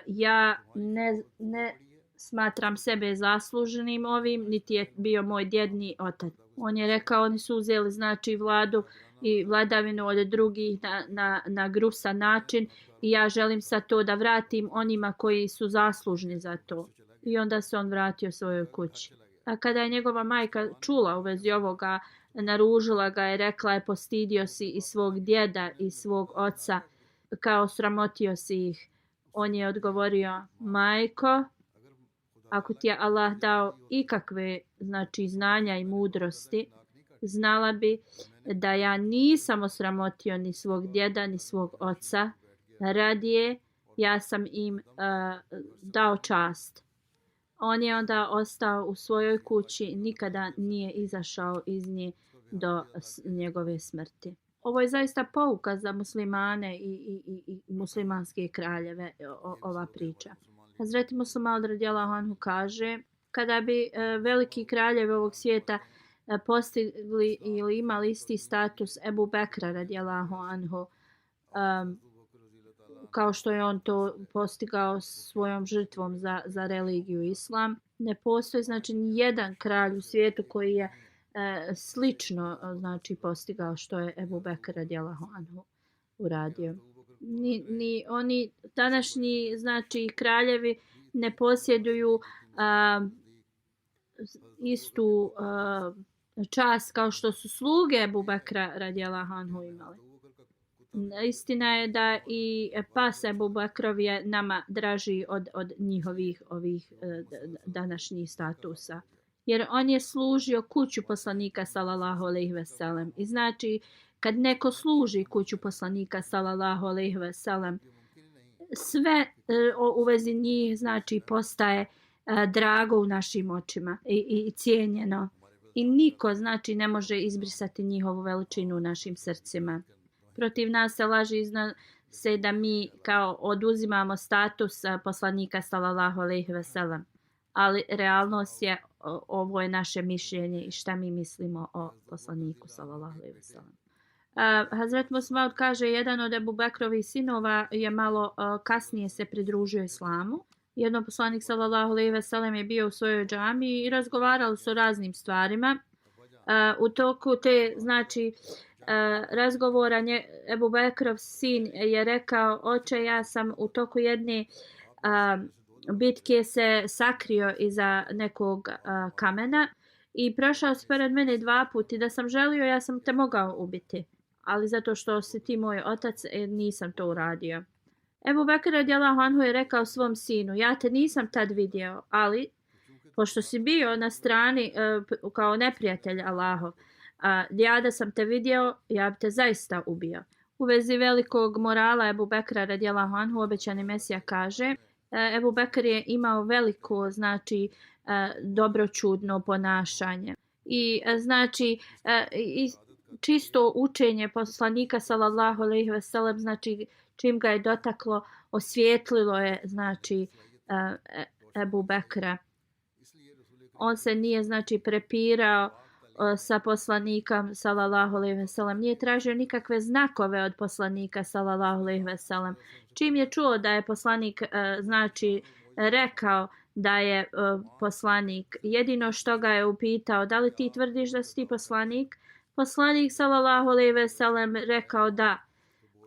Ja ne smatram sebe zasluženim ovim, niti je bio moj djed ni otac. On je rekao, oni su uzeli znači vladu i vladavinu od drugih na grusan način i ja želim sad to da vratim onima koji su zaslužni za to. I onda se on vratio svojoj kući. A kada je njegova majka čula u vezi ovoga, naružila ga je, rekla je, postidio si i svog djeda i svog oca, kao sramotio si ih. On je odgovorio, majko, ako ti je Allah dao ikakve znači znanja i mudrosti, znala bi da ja nisam osramotio ni svog djeda ni svog oca, radije ja sam im dao čast. On je onda ostao u svojoj kući, nikada nije izašao iz nje do njegove smrti. Ovo je zaista pouka za muslimane i muslimanske kraljeve, ova priča. Hazreti Muslima radijallahu anhu kaže, kada bi veliki kraljevi ovog svijeta postigli ili imali isti status Ebu Bekra radijallahu anhu, kao što je on to postigao svojom žrtvom za religiju islam, ne postoji znači ni jedan kralj u svijetu koji je slično znači postigao što je Ebu Bekr radijallahu anhu uradio. Ni oni današnji znači kraljevi ne posjeduju istu čast kao što su sluge Ebu Bekra radijallahu anhu imali. Istina je da i pas Ebu Bekrov je nama draži od njihovih ovih današnjih statusa. Jer on je služio kuću poslanika sallallahu alejhi ve sellem. I znači kad neko služi kuću poslanika sallallahu alejhi ve sellem, sve u vezi njih znači postaje drago u našim očima i cijenjeno. I niko znači ne može izbrisati njihovu veličinu u našim srcima. Protiv nas se laži se da mi kao oduzimamo status poslanika sallallahu alejhi ve sellem. Ali realnost je, ovo je naše mišljenje i šta mi mislimo o poslaniku sallallahu alejhi ve sellem. Hazret Musmaud kaže, jedan od Ebu Bekrovih sinova je malo kasnije se pridružio islamu. Jednom poslanik sallallahu alejhi ve sellem je bio u svojoj džamiji i razgovarali su o raznim stvarima. U toku te znači razgovora Ebu Bekrov sin je rekao, oče, ja sam u toku jedne bitke se sakrio iza nekog kamena i prošao si pored mene 2 puta i da sam želio ja sam te mogao ubiti, ali zato što si ti moj otac nisam to uradio. Ebu Bekr radijallahu anhu je rekao svom sinu, ja te nisam tad vidio, ali pošto si bio na strani kao neprijatelj Allahov, ja da sam te vidio, ja bi te zaista ubio. U vezi velikog morala Ebu Bekra radijallahu anhu, obećani Mesija kaže, Ebu Bekr je imao veliko znači dobročudno ponašanje i znači i čisto učenje poslanika sallallahu alejhi ve sellem, znači čim ga je dotaklo, osvijetlilo je znači Ebu Bekra. On se nije znači prepirao sa poslanikom sallallahu alejhi ve sellem, nije tražio nikakve znakove od poslanika sallallahu alejhi ve sellem. Čim je čuo da je poslanik znači rekao da je poslanik, jedino što ga je upitao, da li ti tvrdiš da si ti poslanik? Poslanik sallallahu alejhi ve sellem rekao da.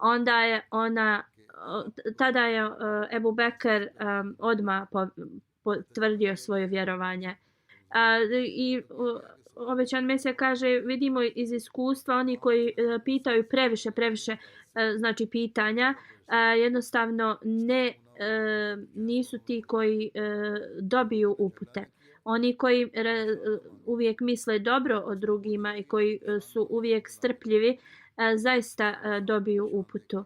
Onda je tada je Ebu Bekr odmah potvrdio svoje vjerovanje. I obećan Mesija kaže, vidimo iz iskustva, oni koji pitaju previše znači pitanja, jednostavno nisu ti koji dobiju upute. Oni koji uvijek misle dobro o drugima i koji su uvijek strpljivi, zaista dobiju uputu.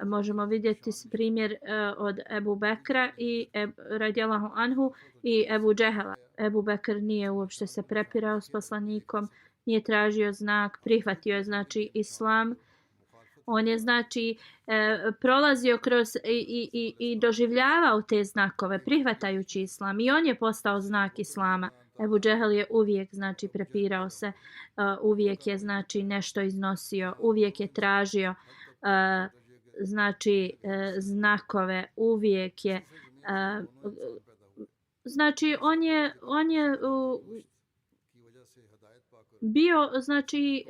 Možemo vidjeti primjer od Ebu Bekra i radijallahu anhu i Ebu Džehela. Ebu Bekr nije uopšte se prepirao s poslanikom, nije tražio znak, prihvatio je znači islam. On je znači prolazio kroz i doživljavao te znakove prihvatajući islam i on je postao znak islama. Ebu Džehel je uvijek znači prepirao se, uvijek je znači nešto iznosio, uvijek je tražio znači znakove, uvijek je znači on je bio znači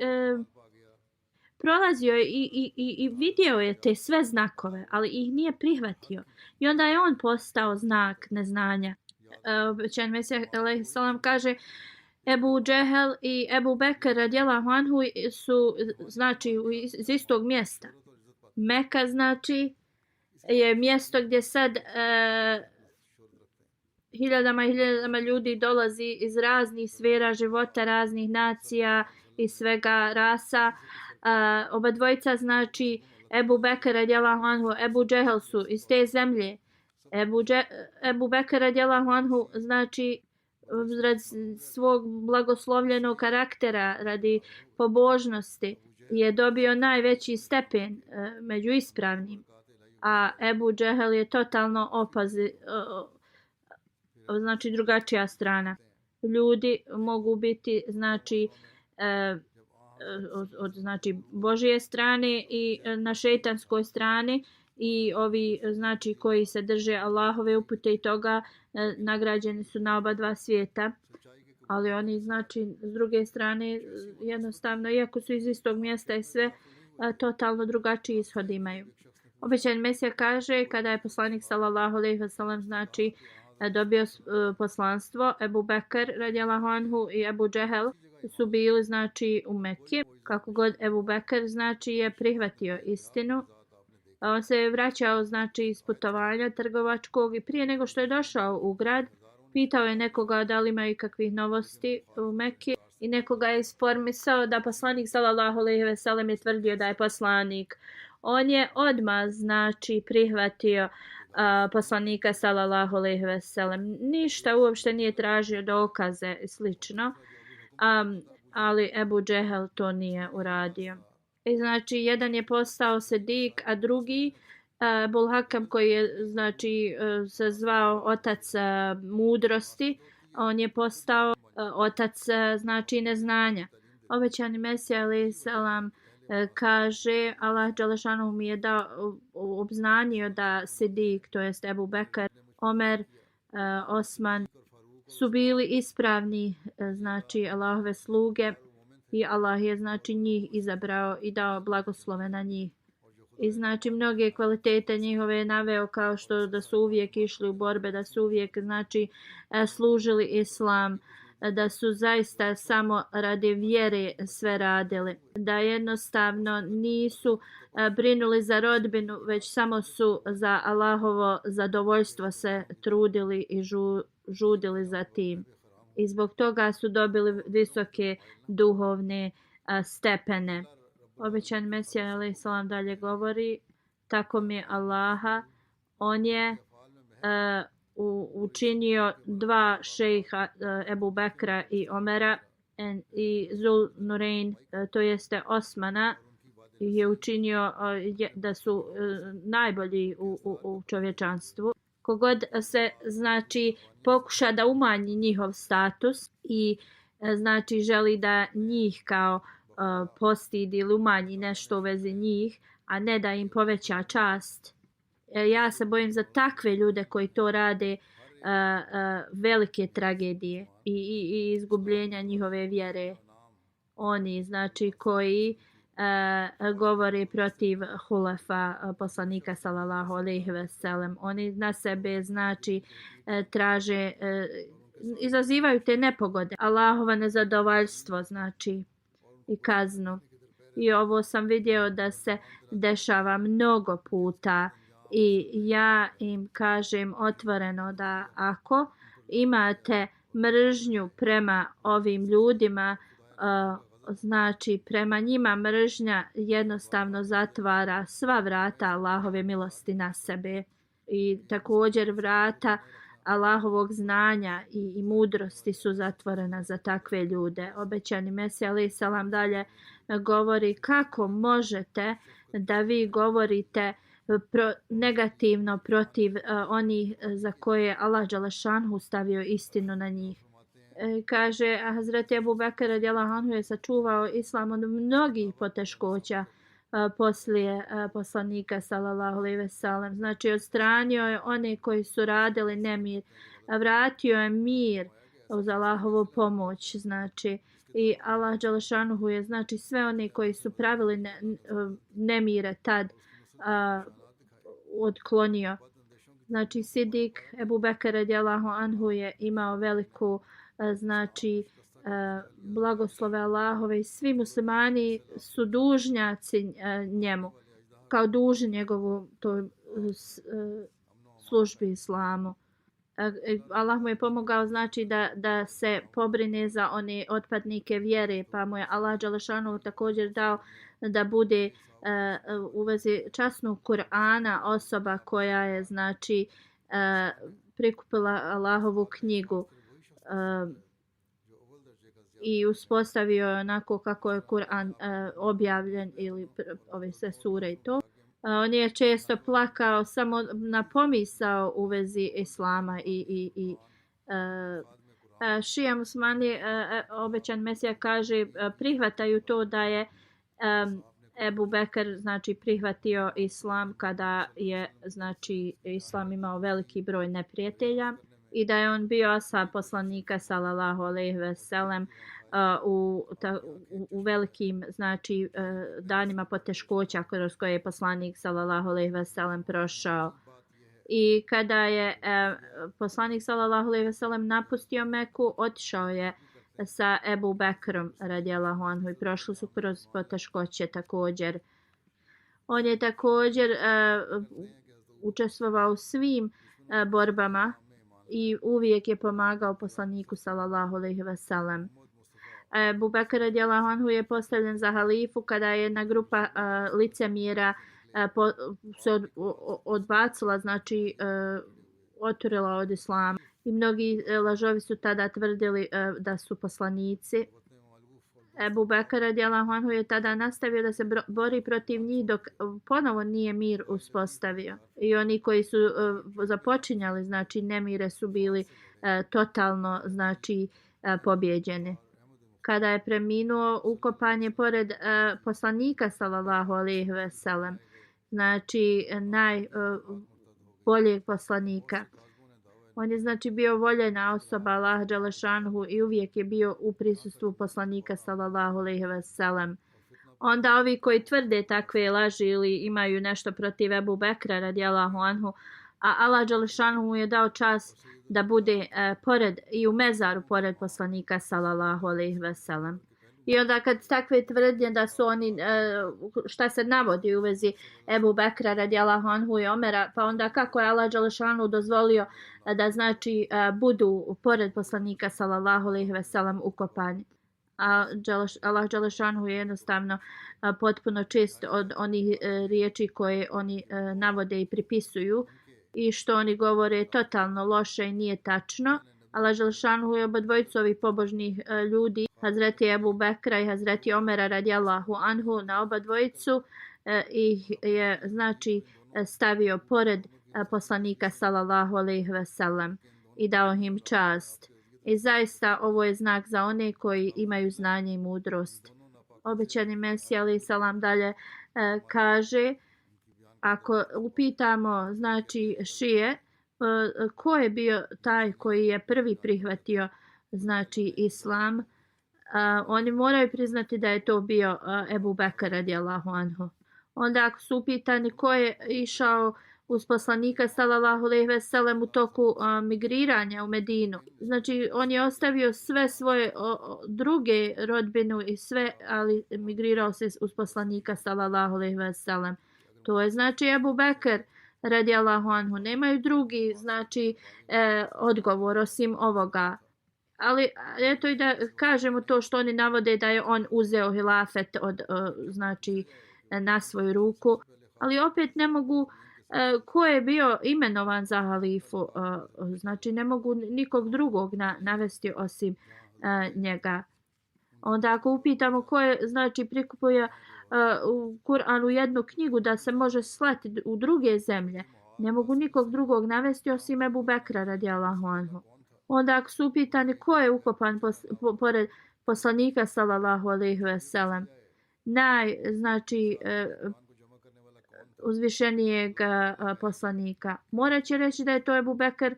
prolazio i vidio je te sve znakove, ali ih nije prihvatio. I onda je on postao znak neznanja. Obećan Mesija alejhi selam kaže Ebu Džehel i Ebu Bekr radijallahu anhu su znači iz istog mjesta. Meka znači je mjesto gdje sad hiljadama i hiljadama ljudi dolazi iz raznih sfera života, raznih nacija i svega rasa. Oba dvojica znači Ebu Bekr radijallahu anhu, Ebu Džehel su iz te zemlje. Ebu Bekr radijallahu anhu znači radi svog blagoslovljenog karaktera, radi pobožnosti je dobio najveći stepen među ispravnim. A Ebu Džehel je totalno znači drugačija strana. Ljudi mogu biti znači od znači Božje strane i na šejtanskoj strani i ovi znači koji se drže Allahove upute i toga nagrađeni su na oba dva svijeta. Ali oni znači s druge strane jednostavno iako su iz istog mjesta i sve totalno drugačiji ishod imaju. Obećani Mesija kaže kada je poslanik sallallahu alejhi ve sellem znači dobio poslanstvo, Ebu Bekr radijallahu anhu i Ebu Džehel su bili znači u Mekki. Kako god Ebu Bekr znači je prihvatio istinu. On se je vraćao znači iz putovanja trgovačkog i prije nego što je došao u grad pitao je nekoga da li ima ikakvih novosti u Mekki i nekoga je isformisao da poslanik sallallahu alejhi ve sellem je tvrdio da je poslanik. On je odmah znači prihvatio poslanika sallallahu alejhi ve sellem. Ništa uopšte nije tražio dokaze i slično. Ali Ebu Džehel to nije uradio. I znači jedan je postao sedik, a drugi Ebul Hakam koji je znači se zvao otac mudrosti, on je postao otac znači neznanja. Obećani Mesija alejhi selam kaže Allah dželešanu mi je dao obznanio da sedik, to jest Ebu Bekr, Omer, Osman su bili ispravni znači Allahove sluge i Allah je znači njih izabrao i dao blagoslove na njih. I znači mnoge kvalitete njihove naveo kao što da su uvijek išli u borbe, da su uvijek znači služili islam, da su zaista samo radi vjere sve radili, da jednostavno nisu brinuli za rodbinu, već samo su za Allahovo zadovoljstvo se trudili i žudili za tim. I zbog toga su dobili visoke duhovne stepene. Obećan Mesija alejhi selam dalje govori tako mi Allaha, on je učinio dva šejha Ebu Bekra i Omera i Zul Nurein, to jeste Osmana, je učinio da su najbolji u čovječanstvu. Kogod se znači pokuša da umanji njihov status i znači želi da njih kao postidi ili umanji nešto u vezi njih, a ne da im poveća čast. Ja se bojim za takve ljude koji to rade velike tragedije i izgubljenja njihove vjere. Oni znači koji govore protiv hulefa poslanika sallallahu alejhi ve sellem. Oni na sebe znači traže izazivaju te nepogode, Allahova nezadovoljstvo znači i kaznu. I ovo sam vidio da se dešava mnogo puta i ja im kažem otvoreno da ako imate mržnju prema ovim ljudima, znači prema njima mržnja jednostavno zatvara sva vrata Allahove milosti na sebe i također vrata Allahovog znanja i mudrosti su zatvorena za takve ljude. Obećani Mesija alejhi selam dalje govori kako možete da vi govorite negativno protiv onih za koje Allah dželešanhu stavio istinu na njih. Kaže Hazreti Ebu Bekr radijallahu anhu je sačuvao islam od mnogih poteškoća poslije poslanika sallallahu alejhi ve sellem. Znači odstranio je one koji su radili nemir, vratio je mir uz Allahovu pomoć, znači i Allah dželešanuhu je znači sve one koji su pravili nemire tad otklonio. Znači Sidik Ebu Bekr radijallahu anhu je imao veliku znači blagoslove Allahove i svi muslimani su dužnjaci njemu kao dužni njegovu toj službi islamu. Allah mu je pomogao znači da se pobrine za one otpadnike vjere, pa mu je Allah dželešanu također dao da bude u vezi časnog Kur'ana osoba koja je znači prikupila Allahovu knjigu i uspostavio je onako kako je Kur'an objavljen ili ove sve sure i to. On je često plakao samo na pomisao u vezi islama i šija muslimani, obećan Mesija kaže, prihvataju to da je Ebu Bekr znači prihvatio islam kada je znači islam imao veliki broj neprijatelja i da je on bio ashab poslanika sallallahu alejhi ve sellem u velikim znači danima poteškoća kroz koje je poslanik sallallahu alejhi ve sellem prošao. I kada je poslanik sallallahu alejhi ve sellem napustio Meku, otišao je sa Ebu Bekrom radijallahu anhu i prošli su kroz poteškoće također. On je također učestvovao u svim borbama i uvijek je pomagao poslaniku sallallahu alejhi ve sellem. Ebu Bekr radijallahu anhu je postavljen za halifu kada je jedna grupa licemjera se odbacila, znači oturila od islama. I mnogi lažovi su tada tvrdili da su poslanici. Ebu Bekr radijallahu anhu je tada nastavio da se bori protiv njih dok ponovo nije mir uspostavio. I oni koji su započinjali znači nemire su bili totalno znači pobjeđeni. Kada je preminuo, ukopan je pored poslanika sallallahu alejhi ve sellem, znači najboljeg poslanika. On je znači bio voljena osoba Allah dželešanhu i uvijek je bio u prisustvu poslanika sallallahu alejhi ve sellem. Onda ovi koji tvrde takve laži ili imaju nešto protiv Ebu Bekra radijallahu anhu, a Allah dželešanhu mu je dao čast da bude pored i u mezaru pored poslanika sallallahu alejhi ve sellem. I onda kad takve tvrdnje da su oni, šta se navodi u vezi Ebu Bekra radijallahu anhu i Omera, pa onda kako je Allah dželešanu dozvolio da znači budu pored poslanika sallallahu alejhi ve sellem ukopani. A Allah dželešanu je jednostavno potpuno čist od onih riječi koje oni navode i pripisuju i što oni govore totalno loše i nije tačno. Allah dželešanu je obadvojicu ovih pobožnih ljudi, Hazreti Ebu Bekra i Hazreti Omera radijallahu anhu, na oba dvojicu ih je znači stavio pored poslanika sallallahu alejhi ve sellem i dao im čast. I zaista ovo je znak za one koji imaju znanje i mudrost. Obećani Mesija alejhi selam dalje kaže, ako upitamo znači šije, ko je bio taj koji je prvi prihvatio znači islam, oni moraju priznati da je to bio Ebu Bekr radijallahu anhu. Onda ako su upitani ko je išao uz poslanika sallallahu alejhi ve sellem u toku migriranja u Medinu, znači on je ostavio sve svoje druge rodbinu i sve, ali migrirao se uz poslanika sallallahu alejhi ve sellem. To je znači Ebu Bekr radijallahu anhu. Nemaju drugi znači odgovor osim ovoga. ali eto i da kažemo to što oni navode da je on uzeo hilafet od, znači, na svoju ruku, ali opet ne mogu ko je bio imenovan za halifu, znači ne mogu nikog drugog navesti osim njega. Onda ako upitamo ko je, znači, prikupuje u Kur'anu jednu knjigu da se može slati u druge zemlje, ne mogu nikog drugog navesti osim Ebu Bekra radijallahu anhu. Onda ako su upitani ko je ukopan pored poslanika sallallahu alejhi ve sellem, znači uzvišenijeg poslanika, morat će reći da je to Ebu Bekr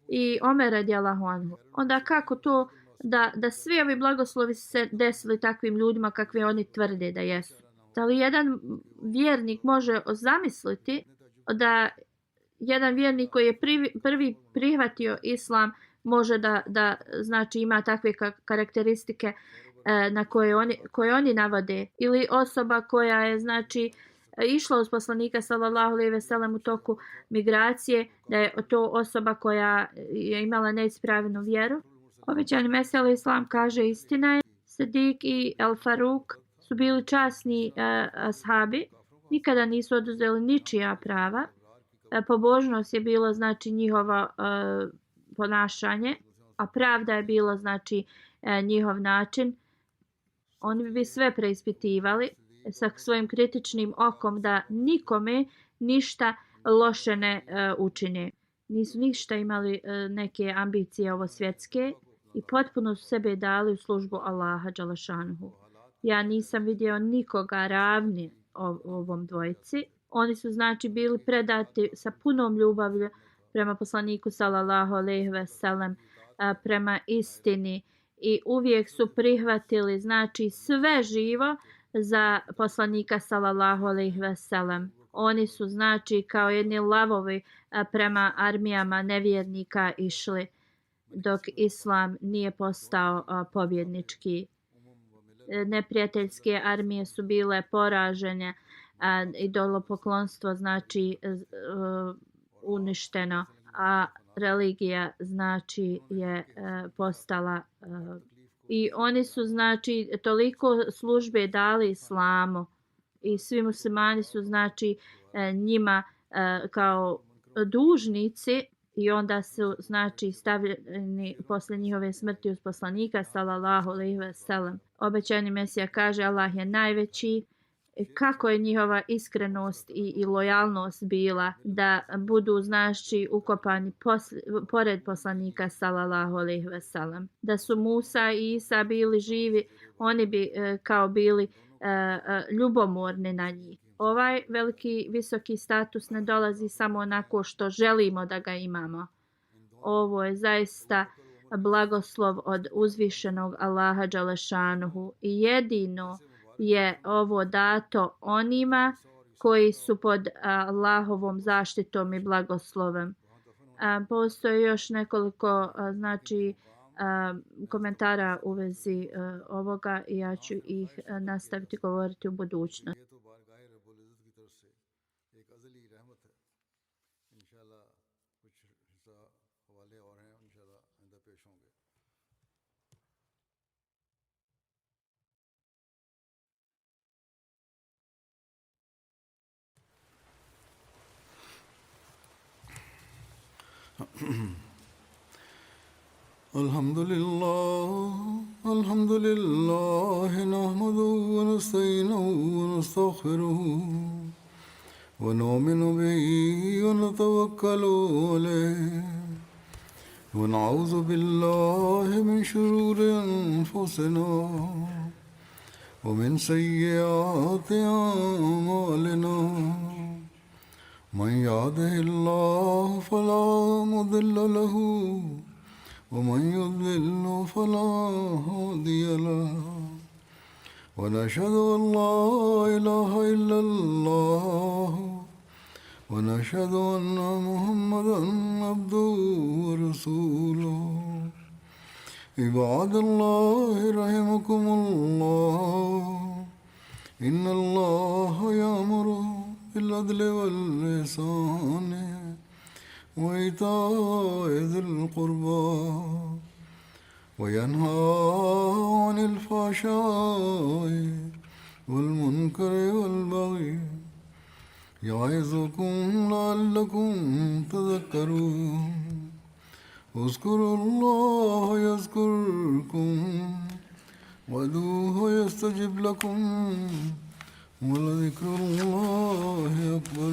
i Omer radijallahu anhu. Onda kako to da svi ovi blagoslovi se desili takvim ljudima kakve oni tvrde da jesu? Da li jedan vjernik može zamisliti da jedan vjernik koji je prvi prihvatio islam može da znači ima takve karakteristike na koje oni navode, ili osoba koja je, znači, išla uz poslanika sallallahu alejhi ve sellem u toku migracije, da je to osoba koja je imala neispravnu vjeru. Obećani Mesija alejhi selam kaže istina je, Sidik i El Faruk su bili časni ashabi, nikada nisu oduzeli ničija prava. Pobožnost je bilo, znači, njihovo ponašanje, a pravda je bilo, znači, njihov način. Oni bi sve preispitivali sa svojim kritičnim okom da nikome ništa loše ne učine. Nisu ništa imali neke ambicije ovo svjetske i potpuno su sebe dali u službu Allaha dželešanuhu. Ja nisam vidio nikoga ravni ovom dvojici. Oni su, znači, bili predati sa punom ljubavlju prema poslaniku sallallahu alejhi ve sellem, prema istini, i uvijek su prihvatili, znači, sve živo za poslanika sallallahu alejhi ve sellem. Oni su, znači, kao jedni lavovi prema armijama nevjernika išli dok islam nije postao pobjednički. Neprijateljske armije su bile poražene, idolopoklonstvo, znači, uništeno, a religija, znači, je postala i oni su, znači, toliko službe dali islamu i svi muslimani su, znači, njima kao dužnici, i onda su, znači, stavljeni posle njihove smrti uz poslanika sallallahu alejhi ve sellem. Obećani Mesija kaže Allah je najveći. Kako je njihova iskrenost i lojalnost bila da budu, znači, ukopani pored poslanika sallallahu alejhi ve sellem. Da su Musa i Isa bili živi, oni bi kao bili ljubomorni na njih. Ovaj veliki visoki status ne dolazi samo onako što želimo da ga imamo. Ovo je zaista blagoslov od uzvišenog Allaha dželešanuhu i jedino je ovo dato onima koji su pod Allahovom zaštitom i blagoslovem. Postoji još nekoliko, znači, komentara u vezi ovoga i ja ću ih nastaviti govoriti u budućnosti. الحمد لله نحمده ونستعينه ونستغفره ونؤمن به ونتوكل عليه ونعوذ بالله من شرور أنفسنا ومن سيئات أعمالنا من يهده الله فلا مضل له ومن يضلل فلا هادي له ونشهد أن لا إله إلا الله ونشهد أن محمدا عبده ورسوله عباد الله رحمكم الله إن الله يأمر بالعدل والإحسان وإيتاء ذي القربى وينهى عن الفحشاء والمنكر والبغي يعظكم لعلكم تذكرون اذكروا الله يذكركم وادعوه يستجب لكم ولذكر الله أكبر